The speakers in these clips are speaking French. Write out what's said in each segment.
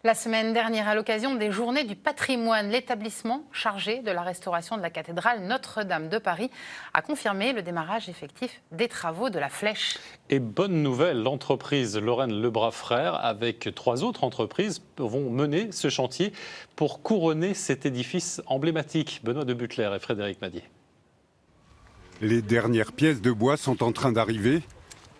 La semaine dernière, à l'occasion des Journées du patrimoine, l'établissement chargé de la restauration de la cathédrale Notre-Dame de Paris a confirmé le démarrage effectif des travaux de la flèche. Et bonne nouvelle, l'entreprise Lorraine Lebras Frères, avec 3 autres entreprises, vont mener ce chantier pour couronner cet édifice emblématique. Benoît de Butler et Frédéric Madier. Les dernières pièces de bois sont en train d'arriver.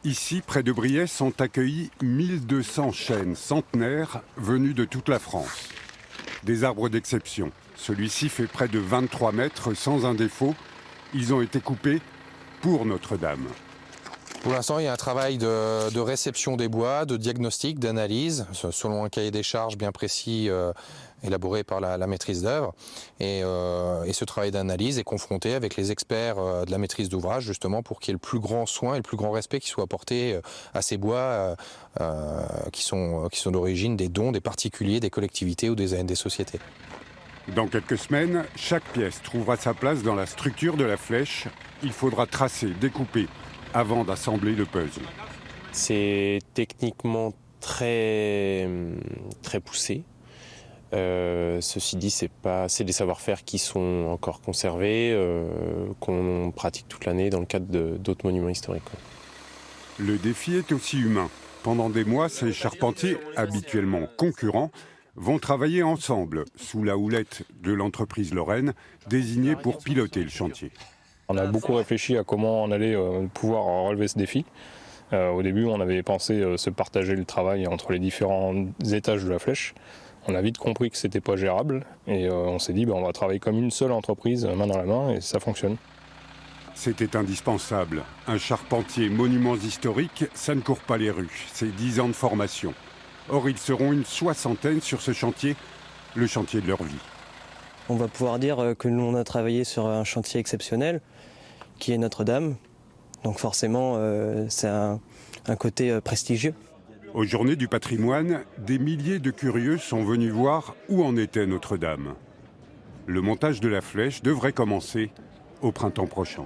Ici, près de Briey, sont accueillis 1200 chênes centenaires venus de toute la France. Des arbres d'exception. Celui-ci fait près de 23 mètres sans un défaut. Ils ont été coupés pour Notre-Dame. Pour l'instant, il y a un travail de réception des bois, de diagnostic, d'analyse, selon un cahier des charges bien précis élaboré par la maîtrise d'œuvre. Et ce travail d'analyse est confronté avec les experts de la maîtrise d'ouvrage, justement, pour qu'il y ait le plus grand soin et le plus grand respect qui soit apporté à ces bois qui sont d'origine des dons des particuliers, des collectivités ou des sociétés. Dans quelques semaines, chaque pièce trouvera sa place dans la structure de la flèche. Il faudra tracer, découper, avant d'assembler le puzzle. C'est techniquement très poussé. Ceci dit, c'est des savoir-faire qui sont encore conservés, qu'on pratique toute l'année dans le cadre d'autres monuments historiques. Le défi est aussi humain. Pendant des mois, ces charpentiers, habituellement concurrents, vont travailler ensemble, sous la houlette de l'entreprise Lorraine, désignée pour piloter le chantier. On a beaucoup réfléchi à comment on allait pouvoir relever ce défi. Au début, on avait pensé se partager le travail entre les différents étages de la flèche. On a vite compris que ce n'était pas gérable et on s'est dit on va travailler comme une seule entreprise, main dans la main, et ça fonctionne. C'était indispensable. Un charpentier monuments historiques, ça ne court pas les rues. C'est 10 ans de formation. Or, ils seront une soixantaine sur ce chantier, le chantier de leur vie. On va pouvoir dire que nous, on a travaillé sur un chantier exceptionnel, qui est Notre-Dame. Donc forcément, c'est un côté prestigieux. Aux Journées du patrimoine, des milliers de curieux sont venus voir où en était Notre-Dame. Le montage de la flèche devrait commencer au printemps prochain.